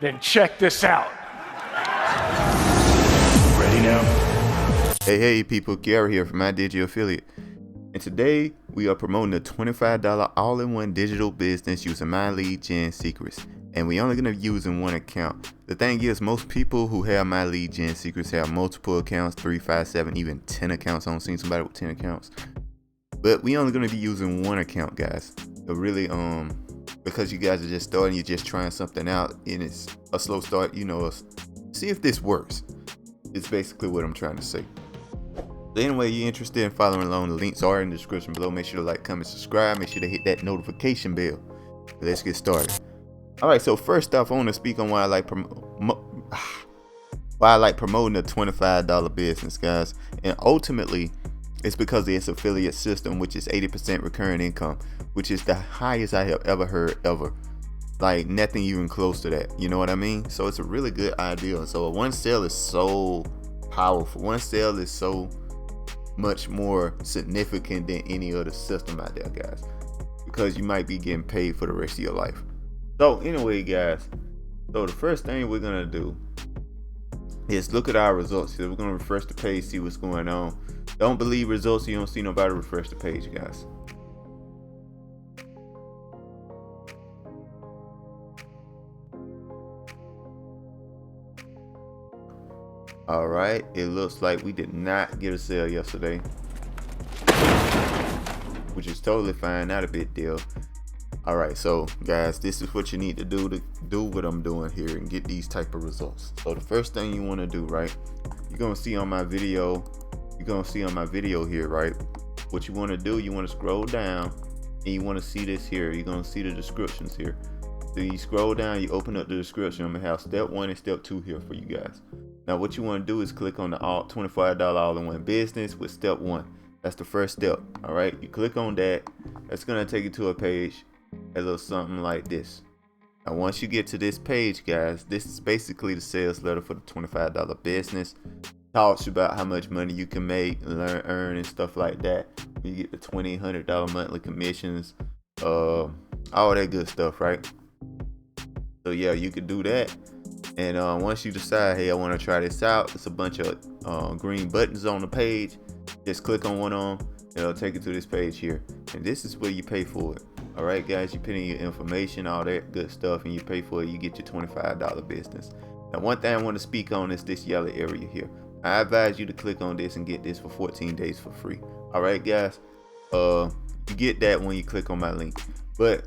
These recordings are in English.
Then check this out. Ready now? Hey people, Gary here from My Digi Affiliate. And today we are promoting a $25 all-in-one digital business using My Lead Gen Secrets. And we only gonna be using one account. The thing is, most people who have My Lead Gen Secrets have multiple accounts, 3, 5, 7, even 10 accounts. I don't see somebody with 10 accounts. But we only gonna be using one account, guys. So really, because you guys are just starting, you're just trying something out, and it's a slow start, see if this works. It's basically what I'm trying to say. So anyway, you're interested in following along, the links are in the description below. Make sure to like, comment, subscribe. Make sure to hit that notification bell. Let's get started. Alright, so first off, I want to speak on why I like promoting a $25 business, guys. And ultimately, it's because of its affiliate system, which is 80% recurring income, which is the highest I have ever heard ever. Like nothing even close to that. You know what I mean? So it's a really good idea. So one sale is so powerful. One sale is so much more significant than any other system out there, guys, because you might be getting paid for the rest of your life. So anyway, guys, so the first thing we're gonna do is look at our results here. We're gonna refresh the page, see what's going on. Don't believe results you don't see nobody. Refresh the page, guys. All right, it looks like we did not get a sale yesterday, which is totally fine, not a big deal. All right, so guys, this is what you need to do what I'm doing here and get these type of results. So the first thing you want to do, right, you're gonna see on my video here, right, what you want to do, you want to scroll down and you want to see this here. You're gonna see the descriptions here. So you scroll down, you open up the description. I'm gonna have step 1 and step 2 here for you guys. Now what you want to do is click on the $25 all-in-one business with step 1. That's the first step. All right, you click on that. That's gonna take you to a page that looks something like this. Now once you get to this page, guys, this is basically the sales letter for the $25 business. Talks about how much money you can make, earn, and stuff like that. You get the $2,100 monthly commissions, all that good stuff, right? So yeah, you could do that. And once you decide, hey, I want to try this out, it's a bunch of green buttons on the page. Just click on one of them, and it'll take you to this page here. And this is where you pay for it. All right, guys, you put in your information, all that good stuff, and you pay for it. You get your $25 business. Now, one thing I want to speak on is this yellow area here. I advise you to click on this and get this for 14 days for free. All right, guys, you get that when you click on my link. But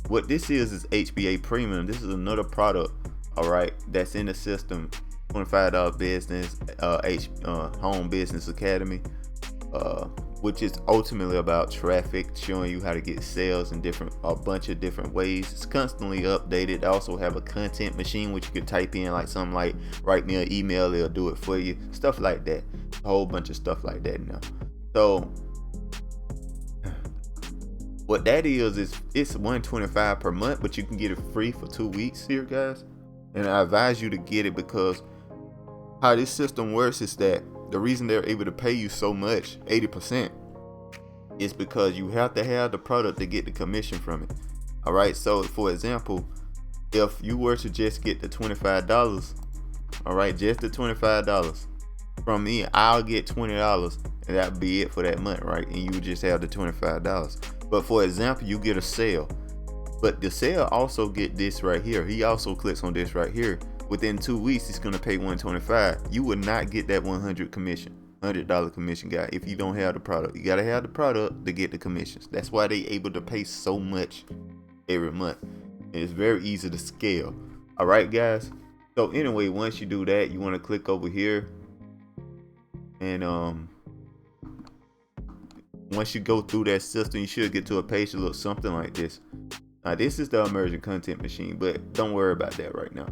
what this is HBA Premium. This is another product, all right, that's in the system. $25 business, Home Business Academy, which is ultimately about traffic, showing you how to get sales in a bunch of different ways. It's constantly updated. I also have a content machine which you can type in like something like write me an email, it'll do it for you, stuff like that. A whole bunch of stuff like that now. So what that is it's $125 per month, but you can get it free for 2 weeks here, guys. And I advise you to get it because how this system works is that the reason they're able to pay you so much, 80%, is because you have to have the product to get the commission from it. All right, so for example, if you were to just get the $25, all right, just the $25 from me, I'll get $20, and that'll be it for that month, right? And you would just have the $25. But for example, you get a sale, but the sale also get this right here. He also clicks on this right here. Within 2 weeks, he's gonna pay $125. You would not get that $100 commission, guy, if you don't have the product. You gotta have the product to get the commissions. That's why they able to pay so much every month. And it's very easy to scale. All right, guys. So anyway, once you do that, you want to click over here, and once you go through that system, you should get to a page that looks something like this. Now this is the emerging content machine, but don't worry about that right now.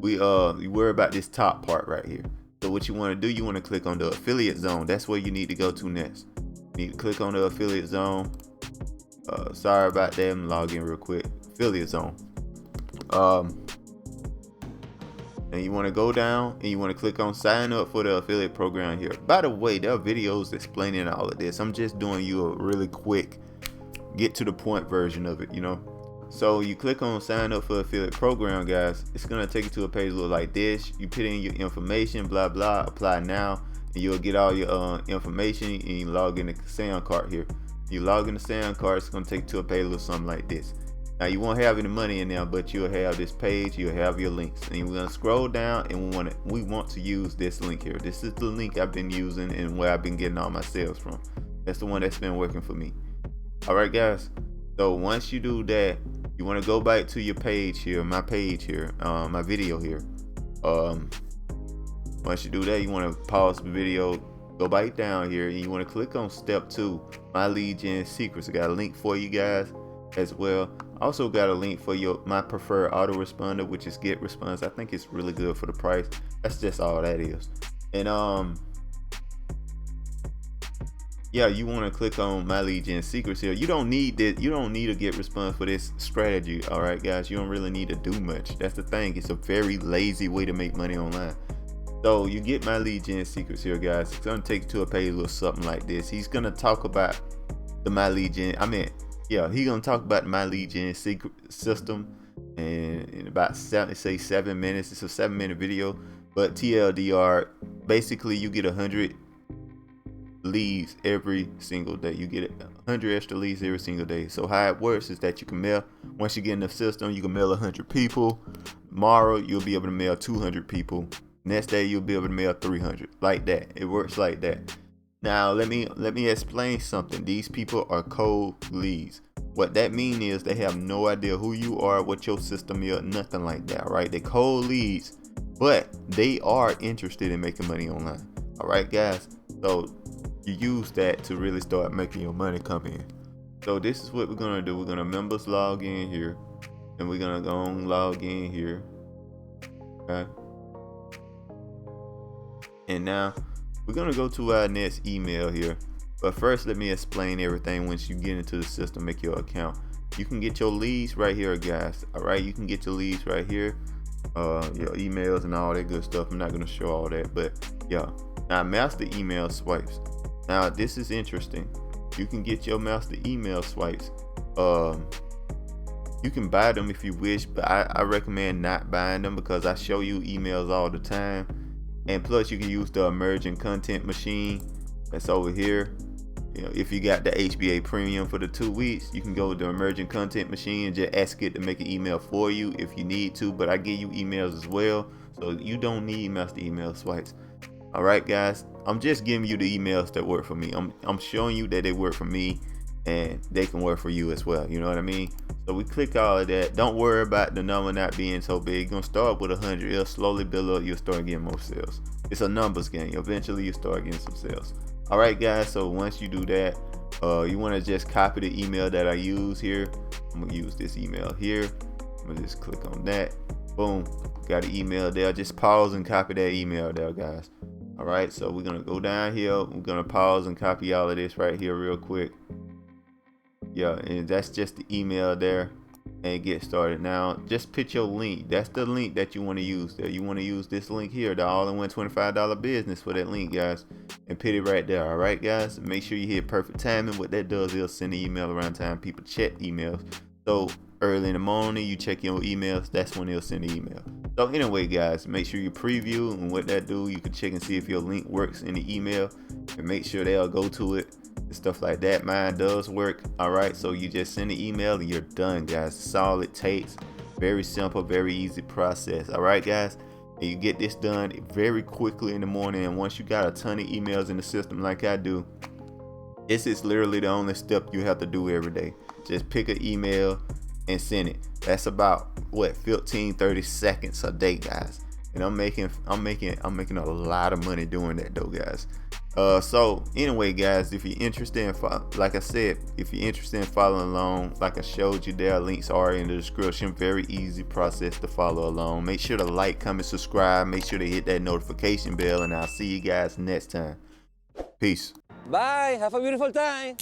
You worry about this top part right here. So what you want to do, you want to click on the affiliate zone. That's where you need to go to next. You need to click on the affiliate zone. Sorry about that, I'm logging real quick. Affiliate zone. And you want to go down and you want to click on sign up for the affiliate program here. By the way, there are videos explaining all of this. I'm just doing you a really quick get to the point version of it, So you click on sign up for affiliate program, guys. It's gonna take you to a page look like this. You put in your information, blah blah, apply now, and you'll get all your information, and you log in the SoundCard here. You log in the SoundCard, it's gonna take you to a page look something like this. Now you won't have any money in there, but you'll have this page, you'll have your links, and we're gonna scroll down, and we want to use this link here. This is the link I've been using and where I've been getting all my sales from. That's the one that's been working for me. All right, guys. So once you do that, you want to go back to your page here, my page here, my video here. Once you do that, you want to pause the video, go back down here, and you want to click on step 2, my lead gen secrets. I got a link for you guys as well. Also got a link for my preferred autoresponder, which is GetResponse. I think it's really good for the price. That's just all that is. And yeah, you want to click on my lead gen secrets here. You don't need this. You don't need a GetResponse for this strategy. All right, guys, you don't really need to do much. That's the thing. It's a very lazy way to make money online. So you get my lead gen secrets here, guys. It's gonna take you to a page or something like this. He's gonna talk about the my lead gen. He's gonna talk about the my lead gen secret system, and in about 7 minutes. It's a 7-minute video. But TLDR, basically you get 100 leads every single day. You get 100 extra leads every single day. So how it works is that you can mail, once you get in the system, you can mail 100 people. Tomorrow you'll be able to mail 200 people. Next day you'll be able to mail 300. Like that. It works like that. Now let me explain something. These people are cold leads. What that means is they have no idea who you are, what your system is, nothing like that. Right? They're cold leads, but they are interested in making money online. All right, guys. So you use that to really start making your money come in. So this is what we're gonna do. We're gonna members log in here, and we're gonna go on log in here. Okay. And now we're gonna go to our next email here. But first, let me explain everything. Once you get into the system, make your account. You can get your leads right here, guys. All right, you can get your leads right here. Your emails and all that good stuff. I'm not gonna show all that, but yeah. Now master email swipes. Now this is interesting. You can get your master email swipes. You can buy them if you wish, but I recommend not buying them because I show you emails all the time. And plus you can use the emerging content machine that's over here. You know, if you got the HBA premium for the 2 weeks, you can go to the emerging content machine and just ask it to make an email for you if you need to. But I give you emails as well, so you don't need master email swipes. All right, guys, I'm just giving you the emails that work for me. I'm showing you that they work for me and they can work for you as well. You know what I mean? So we click all of that. Don't worry about the number not being so big. You're gonna start with 100. It'll slowly build up. You'll start getting more sales. It's a numbers game. Eventually you start getting some sales. All right, guys, so once you do that, you want to just copy the email that I use here. I'm gonna use this email here. I'm gonna just click on that. Boom, got an email there. Just pause and copy that email there, guys. All right, so we're gonna go down here. We're gonna pause and copy all of this right here real quick. Yeah, and that's just the email there, and get started. Now just put your link. That's the link that you want to use there. You want to use this link here, the all-in-one $25 business, for that link, guys, and put it right there. All right, guys, make sure you hit perfect timing. What that does, it'll send the email around time people check emails. So early in the morning you check your emails, that's when it'll send the email. So anyway, guys, make sure you preview, and what that do, you can check and see if your link works in the email, and make sure they'll go to it and stuff like that. Mine does work. All right, so you just send the email and you're done, guys. That's all it takes. Very simple, very easy process. All right, guys, and you get this done very quickly in the morning. And once you got a ton of emails in the system like I do, this is literally the only step you have to do every day. Just pick an email and send it. That's about what, 15-30 seconds a day, guys. And I'm making a lot of money doing that though, guys. So anyway, guys, if you're interested in, like I said, if you're interested in following along, like I showed you there, links are in the description. Very easy process to follow along. Make sure to like, comment, subscribe. Make sure to hit that notification bell, and I'll see you guys next time. Peace. Bye. Have a beautiful time.